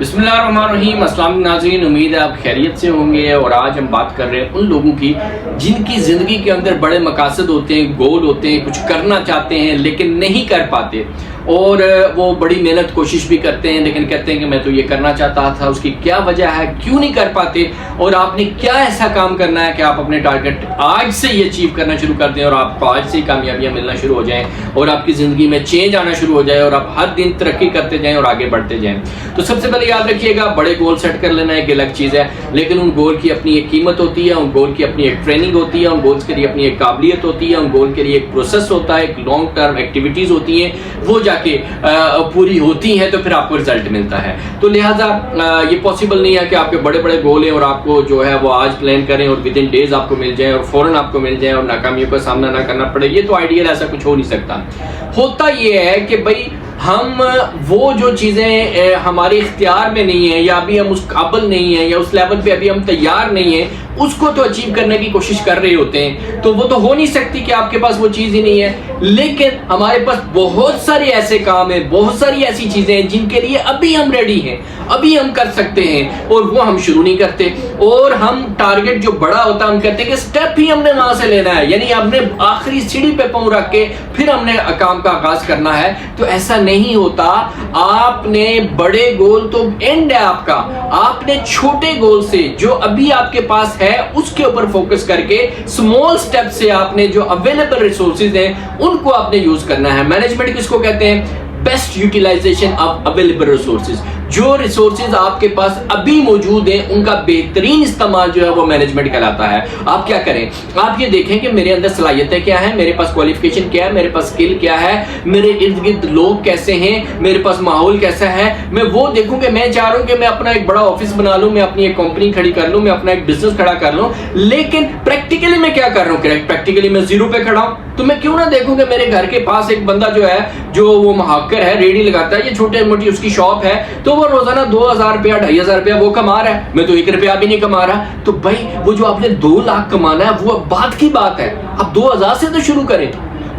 بسم اللہ الرحمن الرحیم۔ السلام ناظرین، امید ہے آپ خیریت سے ہوں گے۔ اور آج ہم بات کر رہے ہیں ان لوگوں کی جن کی زندگی کے اندر بڑے مقاصد ہوتے ہیں، گول ہوتے ہیں، کچھ کرنا چاہتے ہیں لیکن نہیں کر پاتے، اور وہ بڑی محنت کوشش بھی کرتے ہیں لیکن کہتے ہیں کہ میں تو یہ کرنا چاہتا تھا، اس کی کیا وجہ ہے، کیوں نہیں کر پاتے، اور آپ نے کیا ایسا کام کرنا ہے کہ آپ اپنے ٹارگٹ آج سے یہ اچیو کرنا شروع کر دیں اور آپ کو آج سے ہی کامیابیاں ملنا شروع ہو جائیں اور آپ کی زندگی میں چینج آنا شروع ہو جائے اور آپ ہر دن ترقی کرتے جائیں اور آگے بڑھتے جائیں۔ تو سب سے پہلے یاد رکھیے گا، بڑے گول سیٹ کر لینا ایک الگ چیز ہے، لیکن ان گول کی اپنی ایک قیمت ہوتی ہے، ان گول کی اپنی ایک ٹریننگ ہوتی ہے، ان گولز کے لیے اپنی ایک قابلیت ہوتی ہے، ان گول کے لیے ایک پروسیس ہوتا ہے، ایک لانگ ٹرم ایکٹیویٹیز ہوتی ہیں، وہ جا کے پوری ہوتی ہیں تو پھر آپ کو رزلٹ ملتا ہے۔ تو لہٰذا یہ پاسبل نہیں ہے کہ آپ کے بڑے بڑے گول ہیں اور آپ کو جو ہے وہ آج پلان کریں اور ود ان ڈیز آپ کو مل جائیں اور فوراً آپ کو مل جائیں اور ناکامیوں کا سامنا نہ کرنا پڑے۔ یہ تو آئیڈیل، ایسا کچھ ہو نہیں سکتا۔ ہوتا یہ ہے کہ بھائی ہم وہ جو چیزیں ہمارے اختیار میں نہیں ہیں یا ابھی ہم اس قابل نہیں ہیں یا اس لیول پہ ابھی ہم تیار نہیں ہیں، اس کو تو اچیو کرنے کی کوشش کر رہے ہوتے ہیں، تو وہ تو ہو نہیں سکتی کہ آپ کے پاس وہ چیز ہی نہیں ہے۔ لیکن ہمارے پاس بہت سارے ایسے کام ہیں، بہت ساری ایسی چیزیں ہیں جن کے لیے ابھی ہم ریڈی ہیں، ابھی ہم کر سکتے ہیں، اور وہ ہم شروع نہیں کرتے، اور ہم ٹارگٹ جو بڑا ہوتا ہے ہم کہتے ہیں کہ سٹیپ ہی ہم نے وہاں سے لینا ہے، یعنی ہم نے آخری سیڑھی پہ پاؤں رکھ کے پھر ہم نے کام کا آغاز کرنا ہے۔ تو ایسا نہیں ہوتا۔ آپ نے بڑے گول تو اینڈ ہے آپ کا، آپ نے چھوٹے گول سے جو ابھی آپ کے پاس ہے اس کے اوپر فوکس کر کے اسمال سٹیپ سے آپ نے جو اویلیبل ریسورسز ہیں ان کو آپ نے یوز کرنا ہے۔ مینجمنٹ کس کو کہتے ہیں؟ Best utilization of available resources. جو ریسورسز آپ کے پاس ابھی موجود ہیں ان کا بہترین استعمال جو ہے وہ مینجمنٹ کہلاتا ہے۔ آپ کیا کریں؟ آپ یہ دیکھیں کہ میرے اندر صلاحیتیں کیا ہیں، میرے پاس کوالیفیکیشن کیا ہے، میرے پاس سکل کیا ہے، میرے ارد گرد لوگ کیسے ہیں، میرے پاس ماحول کیسا ہے۔ میں وہ دیکھوں کہ میں چاہ رہا ہوں کہ میں اپنا ایک بڑا آفس بنا لوں، میں اپنی ایک کمپنی کھڑی کر لوں، میں اپنا ایک بزنس کھڑا کر لوں، لیکن پریکٹیکلی میں کیا کر رہا ہوں؟ پریکٹیکلی میں زیرو پہ کھڑا ہوں۔ تو میں کیوں نہ دیکھوں کہ میرے گھر کے پاس ایک بندہ جو ہے جو وہ محقر ہے، ریڈی لگاتا ہے، یہ چھوٹے موٹی اس کی شاپ ہے، تو وہ روزانہ 2000 روپیہ 2500 روپیہ وہ کما رہا ہے، میں تو 1 روپیہ بھی نہیں کما رہا۔ تو بھائی وہ جو آپ نے 2 لاکھ کمانا ہے وہ بات کی بات ہے، آپ 2000 سے تو شروع کریں۔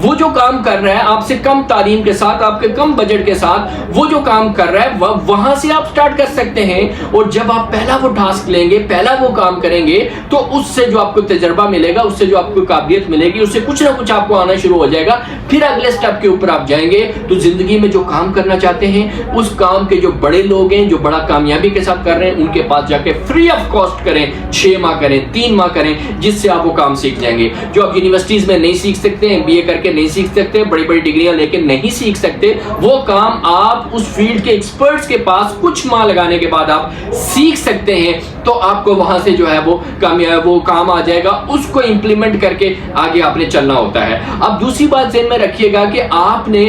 وہ جو کام کر رہا ہے آپ سے کم تعلیم کے ساتھ، آپ کے کم بجٹ کے ساتھ، وہ جو کام کر رہا ہے وہاں سے آپ سٹارٹ کر سکتے ہیں، اور جب آپ پہلا وہ ٹاسک لیں گے، پہلا وہ کام کریں گے، تو اس سے جو آپ کو تجربہ ملے گا، اس سے جو آپ کو قابلیت ملے گی، اس سے کچھ نہ کچھ آپ کو آنا شروع ہو جائے گا۔ پھر اگلے سٹیپ کے اوپر آپ جائیں گے تو زندگی میں جو کام کرنا چاہتے ہیں اس کام کے جو بڑے لوگ ہیں، جو بڑا کامیابی کے ساتھ کر رہے ہیں، ان کے پاس جا کے فری آف کاسٹ کریں، 6 ماہ کریں، 3 ماہ کریں، جس سے آپ وہ کام سیکھ جائیں گے جو آپ یونیورسٹیز میں نہیں سیکھ سکتے ہیں، MBA کر کے نہیں سیکھ سکتے، بڑی بڑی ڈگریاں لے کے نہیں سیکھ سکتے۔ وہ کام آپ اس فیلڈ کے ایکسپرٹس کے پاس کچھ ماہ لگانے کے بعد آپ سیکھ سکتے ہیں، تو آپ کو وہاں سے جو ہے وہ کام آ جائے گا، اس کو امپلیمنٹ کر کے آگے آپ نے چلنا ہوتا ہے۔ اب دوسری بات ذہن میں رکھیے گا کہ آپ نے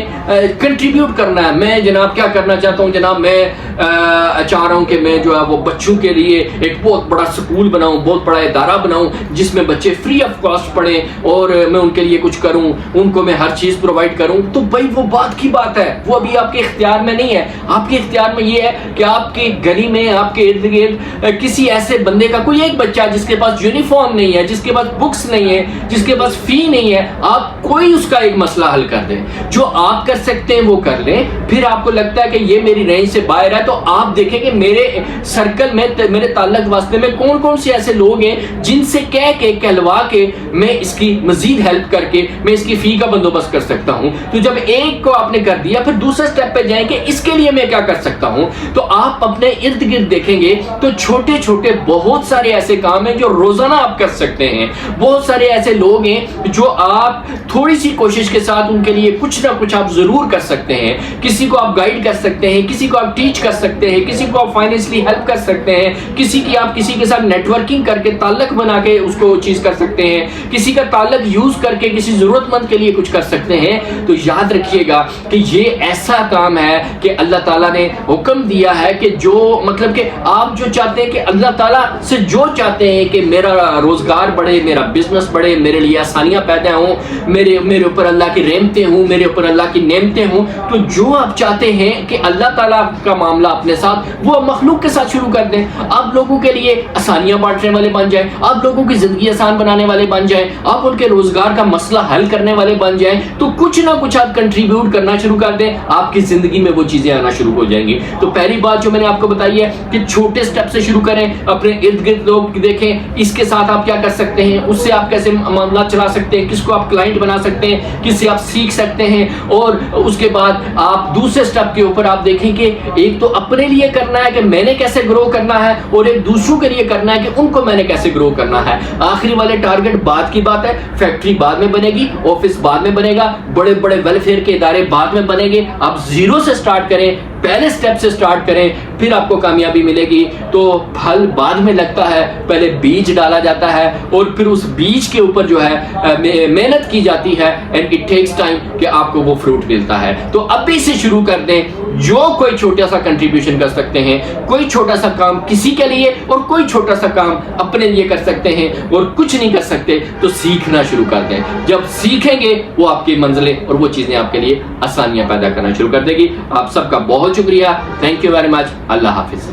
کنٹریبیوٹ کرنا ہے۔ میں جناب کیا کرنا چاہتا ہوں؟ جناب میں چاہ رہا ہوں کہ میں جو ہے وہ بچوں کے لیے ایک بہت بڑا سکول بناؤں، بہت بڑا ادارہ بناؤں جس میں بچے فری آف کاسٹ پڑھیں، اور میں ان کے لیے کچھ کروں، ان کو میں ہر چیز پرووائڈ کروں۔ تو بھائی وہ بات کی بات ہے، وہ ابھی آپ کے اختیار میں نہیں ہے۔ آپ کے اختیار میں یہ ہے کہ آپ کے گلی میں، آپ کے ارد گرد کسی ایسے بندے کا کوئی ایک بچہ جس کے پاس یونیفارم نہیں ہے، جس کے پاس بکس نہیں ہے، جس کے پاس فی نہیں ہے، آپ کوئی اس کا ایک مسئلہ حل کر دیں۔ جو آپ کر سکتے ہیں وہ کر لیں۔ پھر آپ کو لگتا ہے کہ یہ میری رینج سے باہر ہے، تو آپ دیکھیں کہ میرے سرکل میں، میرے تعلق واسطے میں کون کون سے ایسے لوگ ہیں جن سے کہلوا کے میں اس کی مزید ہیلپ کر کے میں اس کی فی کا بندوبست کر سکتا ہوں۔ تو جب ایک کو آپ نے کر دیا، پھر دوسرے سٹیپ پہ جائیں کہ اس کے لیے میں کیا کر سکتا ہوں۔ تو آپ اپنے ارد گرد دیکھیں گے تو چھوٹے چھوٹے بہت سارے ایسے کام ہیں جو روزانہ آپ کر سکتے ہیں۔ بہت سارے ایسے لوگ ہیں جو آپ تھوڑی سی کوشش کے ساتھ ان کے لیے کچھ نہ کچھ آپ ضرور کر سکتے ہیں۔ کسی کو آپ گائیڈ کر سکتے ہیں، کسی کو آپ ٹیچ کر سکتے ہیں، کسی کو آپ فائنینشلی ہیلپ کر سکتے ہیں، آپ کسی کے ساتھ نیٹ ورکنگ کر کے تعلق بنا کے اس کو چیز کر سکتے ہیں، کسی کا تعلق یوز کر کے کسی ضرورت مند کے لیے کچھ کر سکتے ہیں۔ تو یاد رکھیے گا کہ یہ ایسا کام ہے کہ اللہ تعالیٰ نے حکم دیا ہے کہ جو مطلب کہ آپ جو چاہتے ہیں کہ اللہ تعالیٰ سے جو چاہتے ہیں کہ میرا روزگار بڑھے، میرا بزنس بڑھے، میرے لیے آسانیاں پیدا ہوں، میرے اوپر اللہ کی رحمتیں ہوں، میرے اوپر اللہ کی نعمتیں ہوں، تو جو آپ چاہتے ہیں کہ اللہ تعالیٰ کا معاملہ اپنے ساتھ وہ مخلوق کے ساتھ شروع کر دیں۔ آپ لوگوں کے لیے آسانیاں بانٹنے والے بن جائیں، آپ لوگوں کی زندگی آسان بنانے والے بن جائیں، آپ ان کے روزگار کا مسئلہ حل کرنے والے والے بن جائیں تو کچھ نہ کچھ آپ کنٹریبیوٹ کرنا شروع کر دیں, آپ کی زندگی میں وہ چیزیں آنا شروع ہو جائیں گی. تو پہلی بات جو میں نے آپ کو بتائی ہے کہ چھوٹے سٹیپ سے شروع کریں, اپنے ارد گرد لوگ دیکھیں اس کے ساتھ آپ کیا کر سکتے ہیں, اس سے آپ کیسے معاملات چلا سکتے ہیں, کس کو آپ کلائنٹ بنا سکتے ہیں, کس سے آپ سیکھ سکتے ہیں. اور اس کے بعد آپ دوسرے سٹیپ کے اوپر آپ دیکھیں کہ ایک تو اپنے لیے کرنا ہے کہ میں نے کیسے گرو کرنا ہے, اور ایک دوسروں کے لیے کرنا ہے کہ ان کو میں نے کیسے گرو کرنا ہے. آخری والے ٹارگٹ بعد کی بات ہے, فیکٹری بعد میں بنے گی, آفس بعد میں بنے گا, بڑے بڑے ویلفیئر کے ادارے بعد میں بنے گے. آپ زیرو سے سٹارٹ کریں, پہلے سٹیپ سے سٹارٹ کریں, پھر آپ کو کامیابی ملے گی. تو پھل بعد میں لگتا ہے, پہلے بیج ڈالا جاتا ہے اور پھر اس بیج کے اوپر جو ہے محنت کی جاتی ہے, اینڈ اٹ ٹیکس ٹائم کہ آپ کو وہ فروٹ ملتا ہے. تو ابھی سے شروع کر دیں, جو کوئی چھوٹا سا کنٹریبیوشن کر سکتے ہیں, کوئی چھوٹا سا کام کسی کے لیے اور کوئی چھوٹا سا کام اپنے لیے کر سکتے ہیں, اور کچھ نہیں کر سکتے تو سیکھنا شروع کر دیں. جب سیکھیں گے وہ آپ کی منزلیں اور وہ چیزیں آپ کے لیے آسانیاں پیدا کرنا شروع کر دے گی. آپ سب کا بہت شکریہ, تھینک یو ویری مچ, اللہ حافظ.